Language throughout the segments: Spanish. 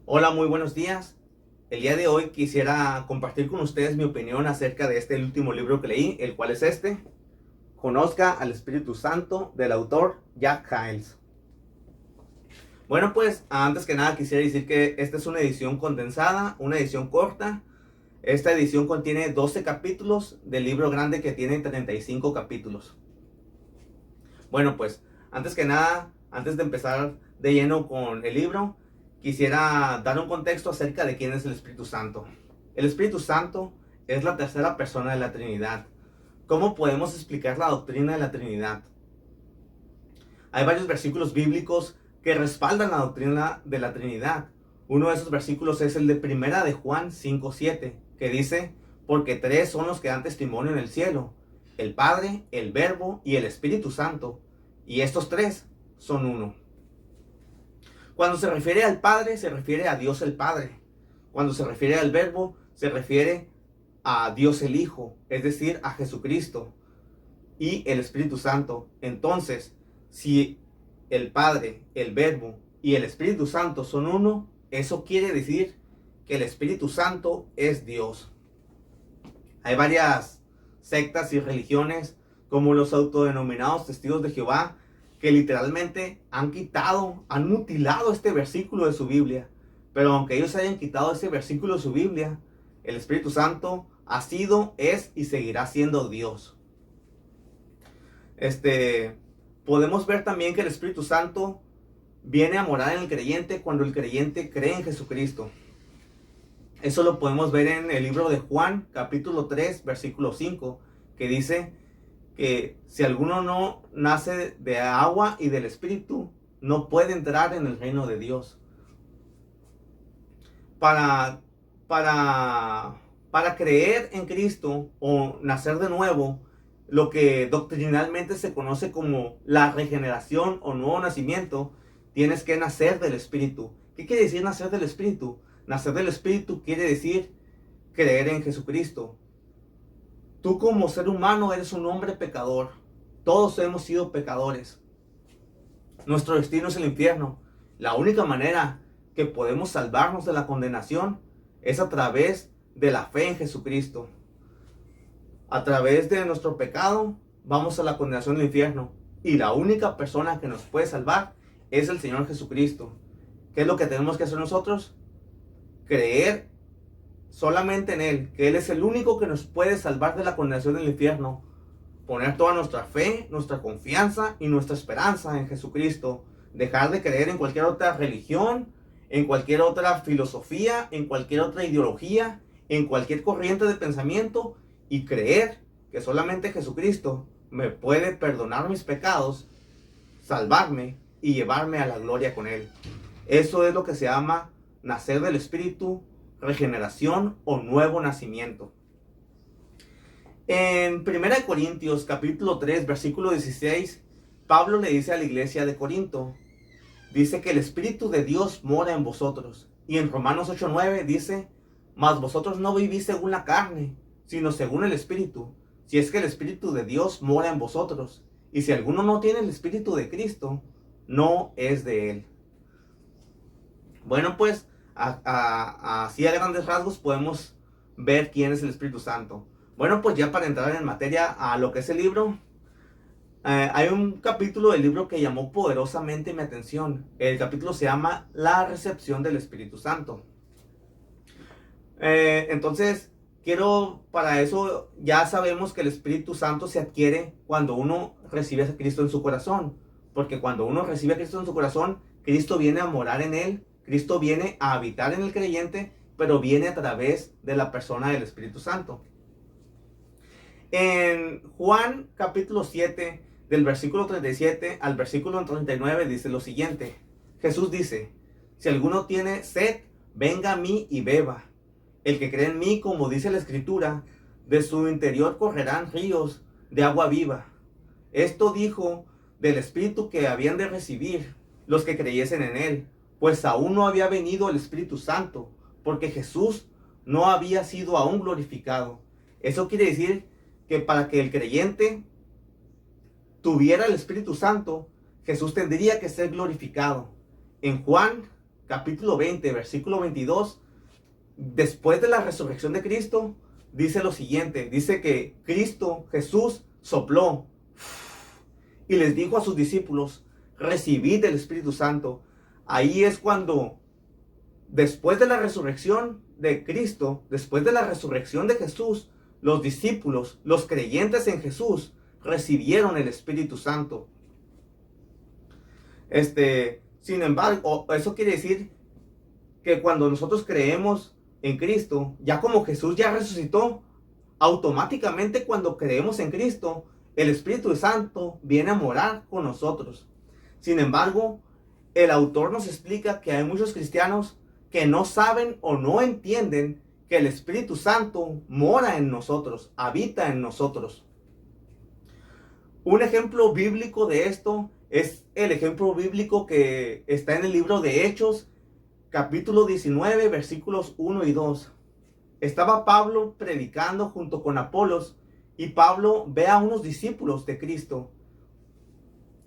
Hola, muy buenos días. El día de hoy quisiera compartir con ustedes mi opinión acerca de este último libro que leí, el cual es este, Conozca al Espíritu Santo, del autor Jack Hyles. Bueno, pues antes que nada quisiera decir que esta es una edición condensada, una edición corta. Esta edición contiene 12 capítulos del libro grande que tiene 35 capítulos. Bueno, pues antes que nada, antes de empezar de lleno con el libro, quisiera dar un contexto acerca de quién es el Espíritu Santo. El Espíritu Santo es la tercera persona de la Trinidad. ¿Cómo podemos explicar la doctrina de la Trinidad? Hay varios versículos bíblicos que respaldan la doctrina de la Trinidad. Uno de esos versículos es el de Primera de Juan 5:7, que dice: porque tres son los que dan testimonio en el cielo, el Padre, el Verbo y el Espíritu Santo, y estos tres son uno. Cuando se refiere al Padre, se refiere a Dios el Padre. Cuando se refiere al Verbo, se refiere a Dios el Hijo, es decir, a Jesucristo y el Espíritu Santo. Entonces, si el Padre, el Verbo y el Espíritu Santo son uno, eso quiere decir que el Espíritu Santo es Dios. Hay varias sectas y religiones, como los autodenominados testigos de Jehová, que literalmente han mutilado este versículo de su Biblia. Pero aunque ellos hayan quitado ese versículo de su Biblia, el Espíritu Santo ha sido, es y seguirá siendo Dios. Podemos ver también que el Espíritu Santo viene a morar en el creyente cuando el creyente cree en Jesucristo. Eso lo podemos ver en el libro de Juan, capítulo 3, versículo 5, que dice que si alguno no nace de agua y del Espíritu, no puede entrar en el reino de Dios. Para creer en Cristo o nacer de nuevo, lo que doctrinalmente se conoce como la regeneración o nuevo nacimiento, tienes que nacer del Espíritu. ¿Qué quiere decir nacer del Espíritu? Nacer del Espíritu quiere decir creer en Jesucristo. Tú como ser humano eres un hombre pecador. Todos hemos sido pecadores. Nuestro destino es el infierno. La única manera que podemos salvarnos de la condenación es a través de la fe en Jesucristo. A través de nuestro pecado vamos a la condenación del infierno. Y la única persona que nos puede salvar es el Señor Jesucristo. ¿Qué es lo que tenemos que hacer nosotros? Creer solamente en Él, que Él es el único que nos puede salvar de la condenación del infierno. Poner toda nuestra fe, nuestra confianza y nuestra esperanza en Jesucristo. Dejar de creer en cualquier otra religión, en cualquier otra filosofía, en cualquier otra ideología, en cualquier corriente de pensamiento, y creer que solamente Jesucristo me puede perdonar mis pecados, salvarme y llevarme a la gloria con Él. Eso es lo que se llama nacer del Espíritu, regeneración o nuevo nacimiento. En 1 Corintios capítulo 3 versículo 16, Pablo le dice a la iglesia de Corinto, dice que el Espíritu de Dios mora en vosotros. Y en Romanos 8:9 dice, mas vosotros no vivís según la carne, sino según el Espíritu, si es que el Espíritu de Dios mora en vosotros. Y si alguno no tiene el Espíritu de Cristo, no es de él. Bueno, pues así a grandes rasgos podemos ver quién es el Espíritu Santo. Bueno, pues ya para entrar en materia a lo que es el libro, hay un capítulo del libro que llamó poderosamente mi atención. El capítulo se llama La recepción del Espíritu Santo. Entonces, para eso ya sabemos que el Espíritu Santo se adquiere cuando uno recibe a Cristo en su corazón. Porque cuando uno recibe a Cristo en su corazón, Cristo viene a morar en él, Cristo viene a habitar en el creyente, pero viene a través de la persona del Espíritu Santo. En Juan capítulo 7, del versículo 37 al versículo 39, dice lo siguiente. Jesús dice, si alguno tiene sed, venga a mí y beba. El que cree en mí, como dice la Escritura, de su interior correrán ríos de agua viva. Esto dijo del Espíritu que habían de recibir los que creyesen en él, pues aún no había venido el Espíritu Santo, porque Jesús no había sido aún glorificado. Eso quiere decir que para que el creyente tuviera el Espíritu Santo, Jesús tendría que ser glorificado. En Juan capítulo 20, versículo 22, después de la resurrección de Cristo, dice lo siguiente, dice que Cristo, Jesús, sopló y les dijo a sus discípulos, recibid el Espíritu Santo. Ahí es cuando, después de la resurrección de Cristo, después de la resurrección de Jesús, los discípulos, los creyentes en Jesús, recibieron el Espíritu Santo. Sin embargo, eso quiere decir que cuando nosotros creemos en Cristo, ya como Jesús ya resucitó, automáticamente cuando creemos en Cristo, el Espíritu Santo viene a morar con nosotros. Sin embargo, el autor nos explica que hay muchos cristianos que no saben o no entienden que el Espíritu Santo mora en nosotros, habita en nosotros. Un ejemplo bíblico de esto es el ejemplo bíblico que está en el libro de Hechos, capítulo 19, versículos 1 y 2. Estaba Pablo predicando junto con Apolos y Pablo ve a unos discípulos de Cristo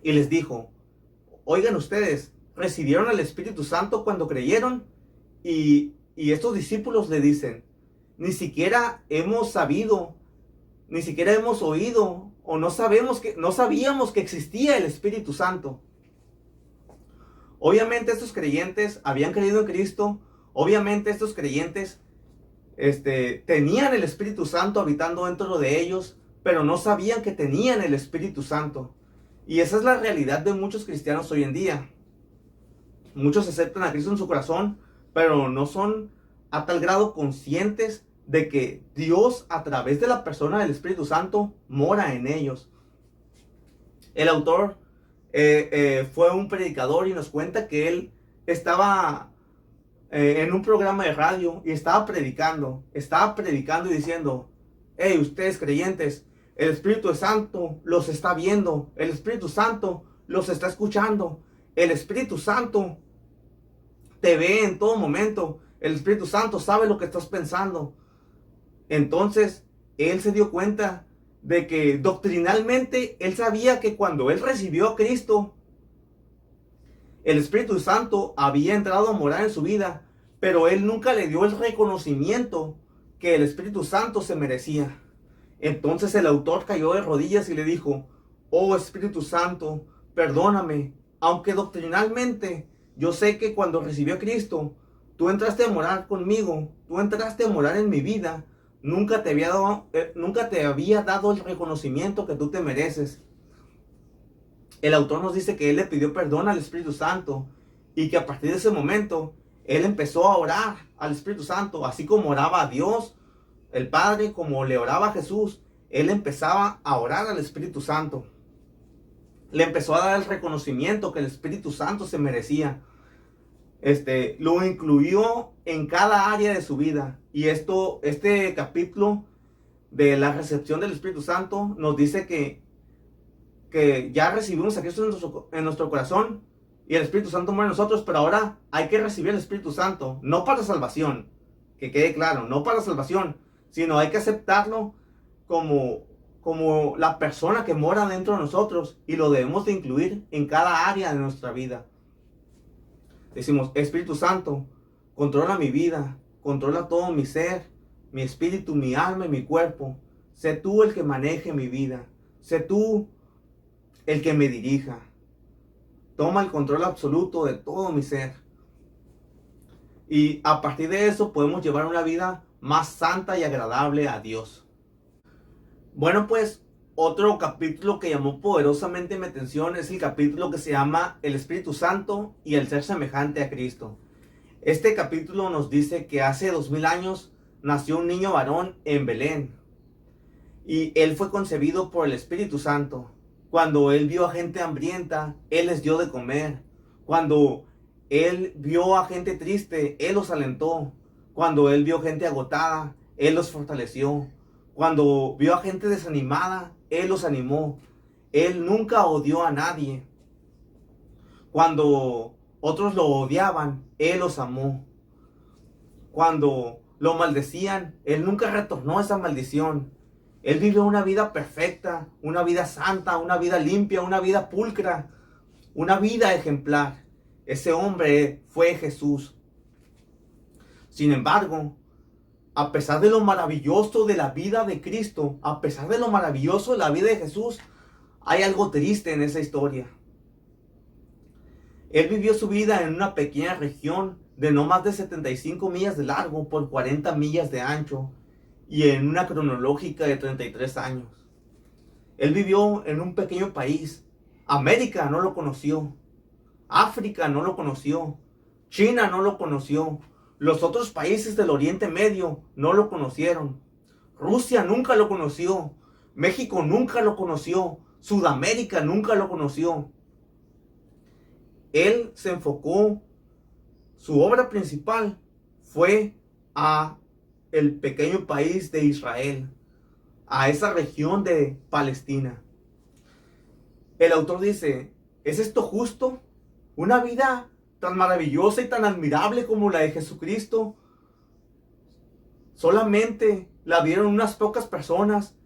y les dijo, oigan ustedes, ¿recibieron el Espíritu Santo cuando creyeron? Y estos discípulos le dicen, ni siquiera hemos sabido, ni siquiera hemos oído o no sabíamos que existía el Espíritu Santo. Obviamente estos creyentes habían creído en Cristo, obviamente estos creyentes tenían el Espíritu Santo habitando dentro de ellos, pero no sabían que tenían el Espíritu Santo. Y esa es la realidad de muchos cristianos hoy en día. Muchos aceptan a Cristo en su corazón, pero no son a tal grado conscientes de que Dios, a través de la persona del Espíritu Santo, mora en ellos. El autor fue un predicador y nos cuenta que él estaba en un programa de radio y estaba predicando y diciendo, hey, ustedes creyentes, el Espíritu Santo los está viendo, el Espíritu Santo los está escuchando, el Espíritu Santo te ve en todo momento, el Espíritu Santo sabe lo que estás pensando. Entonces, él se dio cuenta de que doctrinalmente él sabía que cuando él recibió a Cristo, el Espíritu Santo había entrado a morar en su vida, pero él nunca le dio el reconocimiento que el Espíritu Santo se merecía. Entonces el autor cayó de rodillas y le dijo, oh Espíritu Santo, perdóname, aunque doctrinalmente yo sé que cuando recibí a Cristo, tú entraste a morar conmigo, tú entraste a morar en mi vida, nunca te había dado el reconocimiento que tú te mereces. El autor nos dice que él le pidió perdón al Espíritu Santo y que a partir de ese momento él empezó a orar al Espíritu Santo, así como oraba a Dios, el Padre, como le oraba a Jesús, él empezaba a orar al Espíritu Santo. Le empezó a dar el reconocimiento que el Espíritu Santo se merecía. Lo incluyó en cada área de su vida. Y este capítulo de la recepción del Espíritu Santo nos dice que ya recibimos a Cristo en nuestro corazón y el Espíritu Santo muere en nosotros, pero ahora hay que recibir el Espíritu Santo, no para salvación, que quede claro, no para salvación, sino hay que aceptarlo como la persona que mora dentro de nosotros y lo debemos de incluir en cada área de nuestra vida. Decimos, Espíritu Santo, controla mi vida, controla todo mi ser, mi espíritu, mi alma y mi cuerpo. Sé tú el que maneje mi vida, sé tú el que me dirija. Toma el control absoluto de todo mi ser. Y a partir de eso podemos llevar una vida más santa y agradable a Dios. Bueno, pues otro capítulo que llamó poderosamente mi atención es el capítulo que se llama El Espíritu Santo y el ser semejante a Cristo. Este capítulo nos dice que hace 2000 años nació un niño varón en Belén. Y él fue concebido por el Espíritu Santo. Cuando él vio a gente hambrienta, él les dio de comer. Cuando él vio a gente triste, él los alentó. Cuando él vio gente agotada, él los fortaleció. Cuando vio a gente desanimada, él los animó. Él nunca odió a nadie. Cuando otros lo odiaban, él los amó. Cuando lo maldecían, él nunca retornó esa maldición. Él vivió una vida perfecta, una vida santa, una vida limpia, una vida pulcra, una vida ejemplar. Ese hombre fue Jesús. Sin embargo, a pesar de lo maravilloso de la vida de Cristo, a pesar de lo maravilloso de la vida de Jesús, hay algo triste en esa historia. Él vivió su vida en una pequeña región de no más de 75 millas de largo por 40 millas de ancho y en una cronológica de 33 años. Él vivió en un pequeño país. América no lo conoció. África no lo conoció. China no lo conoció. Los otros países del Oriente Medio no lo conocieron. Rusia nunca lo conoció. México nunca lo conoció. Sudamérica nunca lo conoció. Él se enfocó, su obra principal fue a el pequeño país de Israel, a esa región de Palestina. El autor dice, ¿es esto justo? ¿Una vida tan maravillosa y tan admirable como la de Jesucristo solamente la vieron unas pocas personas,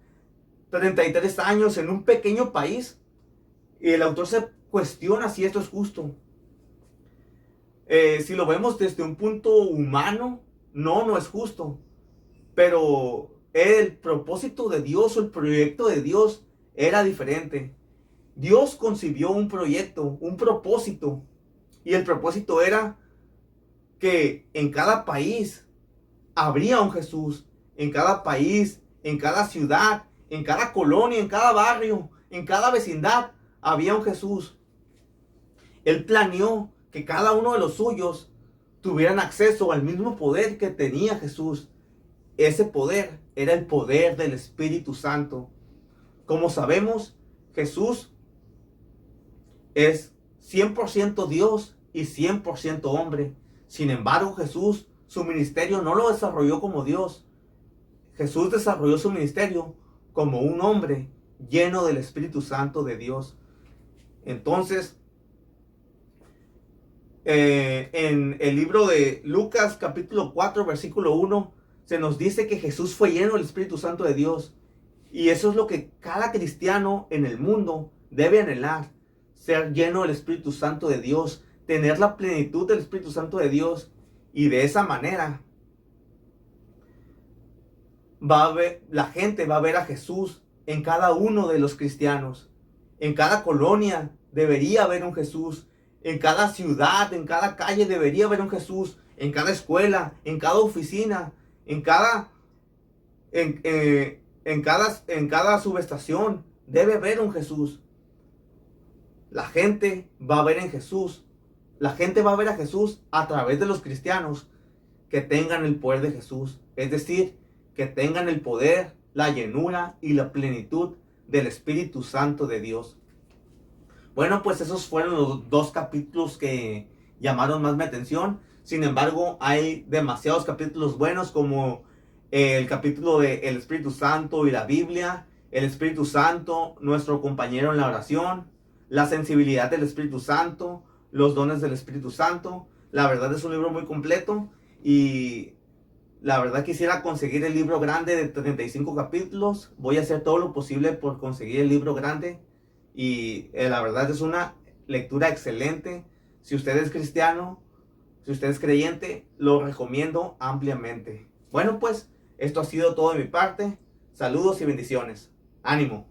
33 años en un pequeño país? Y el autor se cuestiona si esto es justo. Si lo vemos desde un punto humano, no es justo. Pero el propósito de Dios o el proyecto de Dios era diferente. Dios concibió un proyecto, un propósito. Y el propósito era que en cada país habría un Jesús. En cada país, en cada ciudad, en cada colonia, en cada barrio, en cada vecindad había un Jesús. Él planeó que cada uno de los suyos tuvieran acceso al mismo poder que tenía Jesús. Ese poder era el poder del Espíritu Santo. Como sabemos, Jesús es 100% Dios y 100% hombre. Sin embargo, Jesús, su ministerio no lo desarrolló como Dios. Jesús desarrolló su ministerio como un hombre lleno del Espíritu Santo de Dios. Entonces, en el libro de Lucas capítulo 4 versículo 1 se nos dice que Jesús fue lleno del Espíritu Santo de Dios, y eso es lo que cada cristiano en el mundo debe anhelar: ser lleno del Espíritu Santo de Dios, tener la plenitud del Espíritu Santo de Dios, y de esa manera la gente va a ver a Jesús en cada uno de los cristianos. En cada colonia debería haber un Jesús. En cada ciudad, en cada calle debería haber un Jesús. En cada escuela, en cada oficina, en cada subestación debe haber un Jesús. La gente va a ver en Jesús. La gente va a ver a Jesús a través de los cristianos que tengan el poder de Jesús. Es decir, que tengan el poder, la llenura y la plenitud del Espíritu Santo de Dios. Bueno, pues esos fueron los dos capítulos que llamaron más mi atención. Sin embargo, hay demasiados capítulos buenos, como el capítulo de el Espíritu Santo y la Biblia, el Espíritu Santo, nuestro compañero en la oración, la sensibilidad del Espíritu Santo, los dones del Espíritu Santo. La verdad es un libro muy completo, y la verdad quisiera conseguir el libro grande de 35 capítulos. Voy a hacer todo lo posible por conseguir el libro grande, y la verdad es una lectura excelente. Si usted es cristiano, si usted es creyente, lo recomiendo ampliamente. Bueno, pues esto ha sido todo de mi parte. Saludos y bendiciones. Ánimo.